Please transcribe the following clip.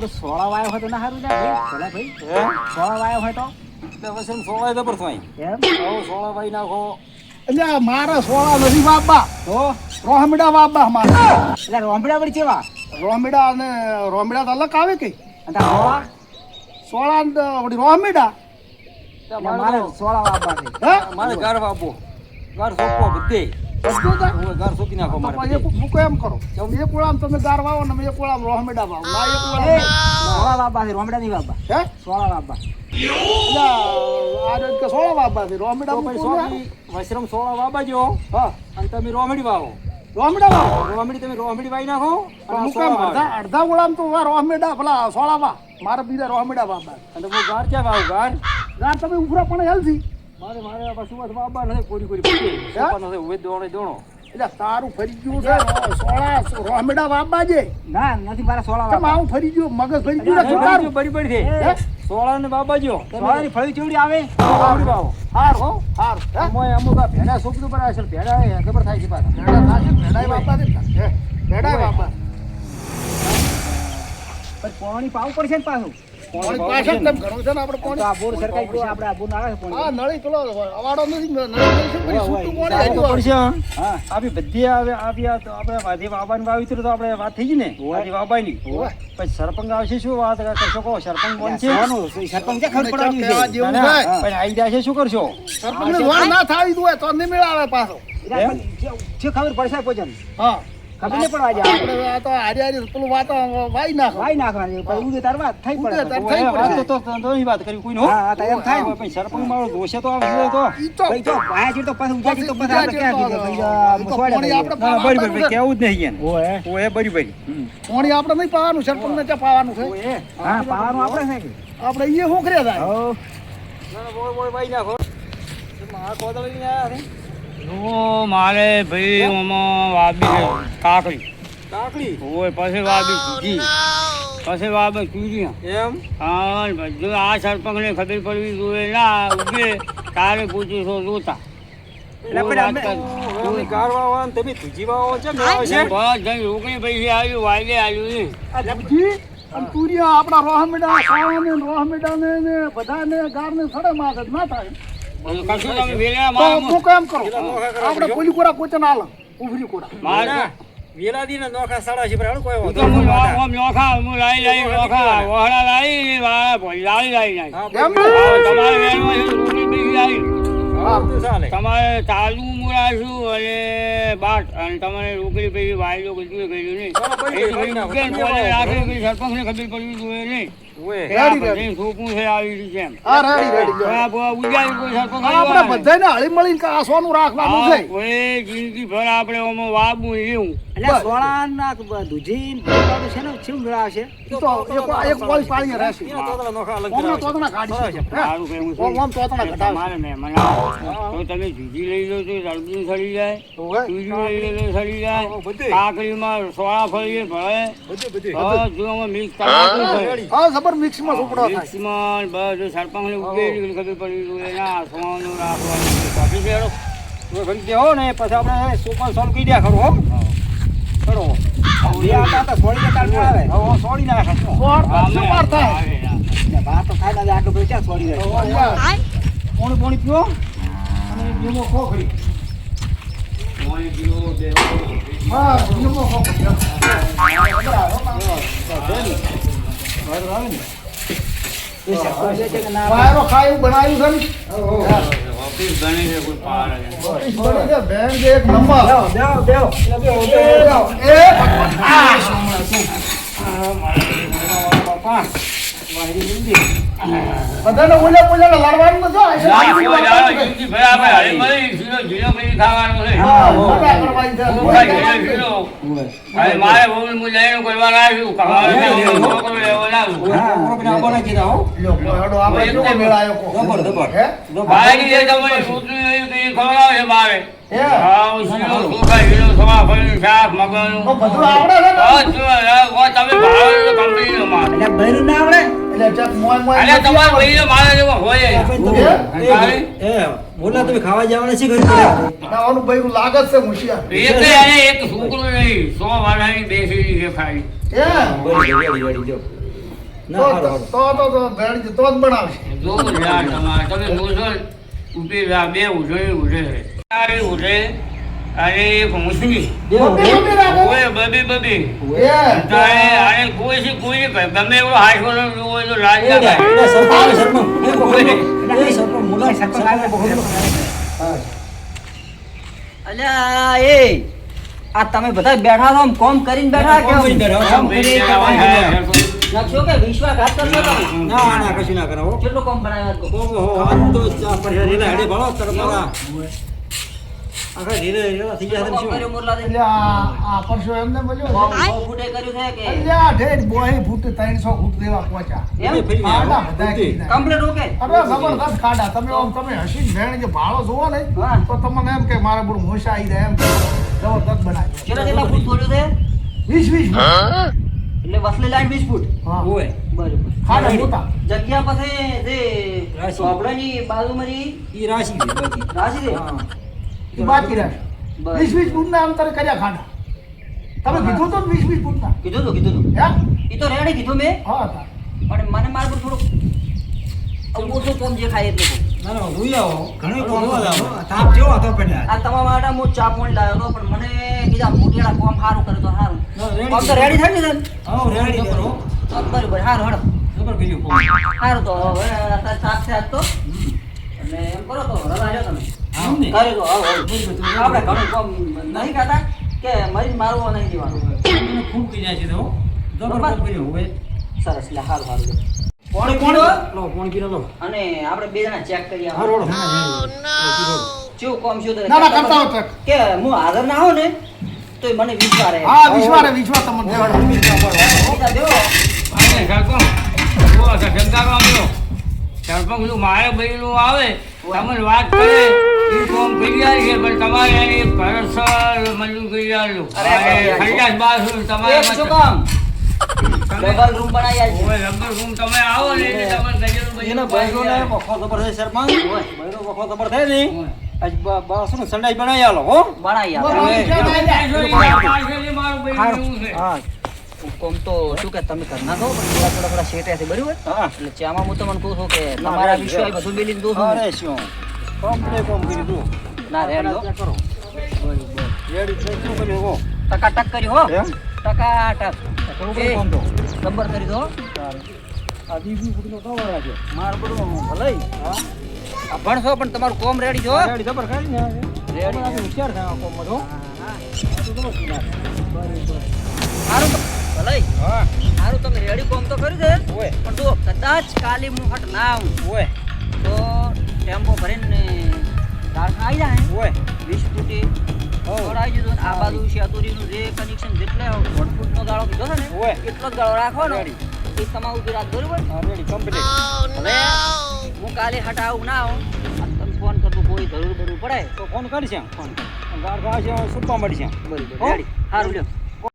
તો સોળા વાયો હોય તો ના સારું જાય ભાઈ સોળા વાયો હોય તો પછી સોળા જબર થાય એમ સોળા વાઈ નાખો એટલે મારા સોળા નથી બાબા તો રોહમીડા બાબા મારા એટલે રોંબડા વળી કેવા રોહમીડા અને રોહમીડા તો અલગ આવે કે અને સોળા સોળા ને વળી રોહમીડા મારે સોળા વાપા છે હે મારે ઘર વાપો ઘર સોંપો બધે બધું થાય? ઘર સોંપી નાખો તો મારે પછી મૂકો એમ કરો એક ઓળામ તમે ગાર વાવો ને એક ઓળામ રોહમીડા વાવો ના એક ઓળામ સોળા વાપા છે રોંબડા નહીં વાપા હે સોળા વાપા એટલે આ રીતે કે સોળા બાબા છે રોહમીડા મૂકો ને. વશરમ સોળા વાબાજો હા અને તમે રોમડી વાવો રોહમીડા વાવો રોમડી તમે રોમડી વાઈ નાખો અને મૂકો સોળા એમ વાવો. અડધા ઓળામ તો રોહમીડા પેલા સોળા વા મારા બીજા રોહમીડા બાબા અને હું ગાર ક્યાં વાવું ગાર ગાર તમે ઉભરા પણ હેલથી મારે આ પાછું વાત વાબા નથી કોરી સોપા નથી ઉભે દોણો એટલે તારું ફરી ગયું છે સોળા રોહમીડા બાબા છે ના નથી મારા સોળા કેમ વાપા આવું ફરી ગયું મગજ ફરી ગયું ને તારું બરી છે હે? સોળા ને બાબાજો સોળાની ફળી ચેવડી આવે રોમડી વાવો હાર હો હાર હે અમોય અમુક આ ભેડા સોંપતું પર અસલ ભેડા ખબર થાય છે પાછા ભેડા થાશે ભેડાય બાબા છે હે ભેડાય બાબા પછી પાણી પાવું પડશે ને પાછું પાણી પાછળ તેમ ઘણું છે ને આપણે તો પાણી આ બોર સરકારી તો આપણે આ બોર આવે છે હા પાણી નળી પેલો અવાડો નથી નળી છે પછી છૂટું પાણી તો આવ્યું પડશે હા. હા આવી બધી આવી આ તો આપણે વાધી વાબાની વાવી તો આપણે વાત થઈ ગઈ ને વાધી વાબાની હોય. પછી સરપંચ આવશે શું વાત કરશો કહો સરપંચ કોણ છે સોનું સરપંચ છે ખબર પડાવી કહેવા છે જેવું ના, ના, થાય. પણ આઈડિયા છે શું કરશો સરપંચને જોડ ના થાવી દઉં હોય તો નહીં મેળાવે પાછો જે ખબર પડશે પોચન હા ખબર નહીં પડવા જાય આપણે આ તો હારી હારી પેલું વાત વાઈ નાખો વાઈ નાખવાની પછી ઉદે તાર વાત થઈ ઉદે પડે તાર ઓય, થઈ વાત પડશે. તો ની વાત કરી કોઈ નો હા તો એમ થાય ને. પછી સરપંચ મારો દોષે તો આવશે તો ઈ તો ભાઈ જો ભાયા છે તો પાછું ઉજા છે તો પાછું આપણે ક્યાં ઉજા કીધું છે ભાઈ તો મુસવાડા પાણી ભાઈ. આપણે ના, બરી બરી કેવું જ નહીં ઓય ઓય બરી બરી પાણી આપણે નહીં પાવાનું સરપંચને ત્યાં પાવાનું છે ઓય હા પાવાનું આપણે છે કે આપણે ઈ હોખરે થાય હો બોય વાઈ નાખો આ કોદળી ને આયા છે જો મારે ભાઈ આમાં વાબી છે કાકડી કાકડી હોય પછી વાબી ચૂકી પછી વાબી ચૂકી એમ હા બધું આ સરપંચને ખબર પડવી જોઈએ ના ઉભે તારે પૂછીશું જોતા એટલે પણ અમે તમે ગારવા વાળા તમે ધુજી વાળા છે મેળાવે છે બસ જઈ રોકડી પૈસા આવ્યું વાયદે આવ્યું નહીં આ જપજી અને તુરિયા આપણા રોહમીડા સાવાને રોહમીડાને ને બધાને ગારને સડે માં જ ના થાય કશું તમે વેલા તો મારા હું કેમ કરું આપણે પોલી કોરા કોચન આલ ઉભરી કોરા મારા વેલાદી ને નોખા સાડા છે પણ કોઈ હું વાંધો તો હું નહીં. આમ નોખા હું લાઈ નોખા વહડા લાઈ વાળા ભોઈ લાઈ નહીં હા, કેમ? તમારે વેણમાં રોકડી પૈસા આવી હા, બધું ચાલે તમારે ચાલુ મુરાશું અને બાટ અને તમારે રોકડી પૈકી વાયદો કશું કર્યું નહીં ચાલો, બરી એ બરી નાખો. ઉકેલ બોલે રાખે કે સરપંચને ખબર પડવી જોઈએ નહીં ઓય. કે આ બધી છોકરું છે આવી રીતે એમ હા રેડી રેડી આ ઉજાડી કોઈ સરપંચ આપણે આવ્યો ને. બધાને હળી મળીને આ સોનું રાખવાનું આ છે કોઈ જિંદગી ભર આપણે આમાં વાબું એવું એટલે સોળા ના દૂધી ભેગું છે ને શું મેળાવશે ઈ તો એક કોળી પાણી રહેશે એના તોતરા નોખા અલગ ઓમના કરાવે. તોતણા કાઢી છે સારું કહેવું છે. ઓમ તોતણા કઢાવે તમારે મહેમાન આવે તો તમે જુદી લઈ લો તો જલ્દી સડી જાય ચૂજી લઈ લો તો સડી જાય હા, બધે. કાકડીમાં સોળા ફળીએ ભળે બધું બધું બસ જો આમાં મિક્સ કરવાનું છે. હા જબર મિક્સમાં સુપડો થાય મિક્સમાં બસ સરપંચને ઉકેલી ખબર પડી જોઈએ ના સોનું રાખવાનું છે. કાપી દેડો. ઓય, ભરી દેહો ને પછી આપણે સોપાન સોલ કહી દે ખરું હો ખરો બે આટા તો સોળી તાર મેળાવે હવે સોડી નાખે શું? સોળ શું વાર થાય એટલે બહાર તો ખાઈ ના આટલું બધું ક્યાં સોળી જાય પોણી પોણી પીવો અને લીંબો ખો ખરી હા લીંબો ખોખરી. બરાબર આવે ને એ સરપંચ છે કે ના વાયરો ખાય એવું બનાવ્યું છે ને ઓફિસ બની છે કોઈ પાર જ નહીં. ઓફિસ બની છે બેન જે એક નંબર બેહો બધાને ઓલે પોલે લડવાનું તો જો ના, કોઈ દાડો જિંદગી ભર આપણે હળીમળી ઝીરો ઝીરો કરી ખાવાનું છે. હા મોટા કરવાની છે મોટા ઝીરો ઝીરો. હવે મારે બહુ હું લઈને કરવા લાવ્યું. કમાવાનું છોકરો લેવો લાવું. છોકરો પેલા આંબો નાખી દે, હો. લો હેડો આપણે કેવો મેળાયો કો જબર જબર હે બાયરી જે તમારી સૂચનું આવ્યું કે એ ખવડાવે છે મારે. હે હા, શીરો, ચોખા, હીરો, સવા, ફળીનું શાક, મગનું. તો બધું આવડે છે ને બસ જો, હવે તમે ભાવે તો કંપનીનો માલ. એટલે બૈરું ના આવડે એટલે ચક મોય મોય અરે તમારા ભાઈને મારા જેવો હોય જ. તારે? બોલા તમે ખાવા જવાના છે ઘરે પડ્યા નાવાનું બૈરું લાગે જ છે હોશિયાર એક અને એક છોકરો નહીં 100 વાળાની બેસેલી છે ખાલી. હે ના હારો તો ભેળ તો જ બનાવશે. જો યાર તમારે તમે જોશો ને, ઉભી રહ્યા બે ઉઠે અરે ઉઠે અરે મુસ્લિમ ઓય બબી બબી તારે અરે કોઈ છે કોઈ ગમે એવો હાઈફોન હોય તો લાજ ના થાય સરપંચ મુલા સરપંચ આવે બહુ અલ્યા એ આ તમે બધા બેઠા છો આમ કોમ કરીને બેઠા કે લખશો કે વિશ્વાસઘાત કરશો તમે? ના કશું ના કરાવો કેટલું કોમ બનાવ્યા તો? તો હેડે ભાળો તરમારા આખા ધીરે થઈ ગયા કોમ કર્યું મોરલા દે? એટલે આ પરસો એમને બોલ્યો કોમ બહુ ફૂટે કર્યું છે કે અલ્યા ઢેર બોય ફૂટ 300 ફૂટ દેવા પહોંચ્યા. એમ ખાડા બધા કીધા. કમ્પ્લીટ ઓકે અરે જબરદસ્ત ખાડા. તમે હસીને ભેણ જે ભાળો જોવો ને હા. તો તમને એમ કે મારે બડું મોશા આવી જાય એમ જબરદસ્ત બનાવ્યો. કેટલા ફૂટ થોડ્યું છે 20 એટલે વસલી લાઈન 20 ફૂટ હા ઓય બરોબર. ખાડા મોટા. જગ્યા પાસે જે રાશિ. ચોપડાની બાજુમાં જે ઈ રાશિ છે બાકી રાશિ છે ઈ બાકી રહેશે. 20 ફૂટના અંતરે કર્યા ખાડા. તમે કીધું તો 20 ફૂટના કીધું તો હે એ તો રેડી કીધું મેં હા તા. પણ મને મારે પર થોડુંક ઓછું કોમ જે ખાય એટલે કહું. ના ના હુઈ આવો ઘણો કોમ આવો તાપ જેવો હતો પેલા આ તમારા માટે હું ચા પાણી લાવ્યો હતો પણ મને કીધા મોટેડા કોમ સારું કરે તો સારું કોમ તો રેડી થઈ ગયું છે આવો રેડી કરો ને? બરોબર સારું હડો ખબર કર્યું કોમ સારું તો હવે અત્યારે સાત છે આજ તો એટલે એમ કરો તો રજા લ્યો તમે આમ ને કરી દો આવો આપણે ઘણું કોમ નહીં કહેતા કે મરી મારવો નહીં દેવાનું ખૂબ કરી જાય છે તો જબર કોમ કર્યો હવે સરસ લે સારું સારું પાણી કોણ પીવો લો કોણ કીધો લો અને આપણે બે જણા ચેક કરી હા આવો રોડો શું કોમ શું ના ના કરતા હો ટ્રક. કે હું હાજર ના હોઉં ને તો મને વિશ્વાસ રહે હા વિશ્વાસ તમને દેવાડો. પૈસા દેવો અને સરપંચ ઓ સરપંચ આવ્યો સરપંચ નું મારે બહેનું આવે તમને વાત કરે એ કોમ કરી જાય છે પણ તમારે એની પરસલ મજૂર કરી આવ્યું અરે, ખરીદાસ બાસુ એક શું તમારે કામ ડબલ રૂમ બનાવી આલજો. રબર રૂમ તમે આવો ને એટલે તમને ગજેલું એના બજેલું ભાઈઓને વખો જબર છે સરપંચ હોય. ભાઈનો વખો જબર થાય ને આજ બાસુ સંડાઈ બનાવી આલો હો બનાવી બરોબર. આલો. મારું બહેનું એવું છે હા કોમ તો શું કે તમે કર નાખો પણ થોડા શેઠ છે બરાબર હા એટલે ચામાં હું તમને કહું છું કે તમારા વિશ્વાસ બધું મેલીને દો છું અરે શું કમ્પ્લીટ કોમ કરી દો ના રેડી હો કરો રેડી છે શું કર્યું હો ટકાટક કરી હો એમ ટકાટક કરું કોમ તો નંબર કરી દો આ દીવી ફૂટનો તો વાળા છે મારું બધું ભલે આ ભણશો પણ તમારું કોમ રેડી છો રેડી જબર કરી ને રેડી આપણે વિચાર થાય આ કોમમાં તો સારું તો ભલે હા સારું તમે રેડી કોમ તો કર્યું છે ઓય પણ જો કદાચ કાલે હું હટ ના આવું ઓય તો ટેમ્પો ભરીને ધારખા આવી જાય ઓય 20 ફૂટી આવી જજો ને આ બાજુ શેતુરીનું જે કનેક્શન જેટલે 1 ફૂટનો ગાળો કીધો છે ને ઓય. એટલો જ ગાળો રાખવાનો એ તમારું બી રાત બરોબર હા રેડી કમ્પ્લીટ હવે હું કાલે હટ આવું ના આવું આ તમે ફોન કરતો કોઈ જરૂર પડે તો ફોન કરી છે ફોન ગાર છે સુપા મળી છે બરોબર હો? રેડી સારું લ્યો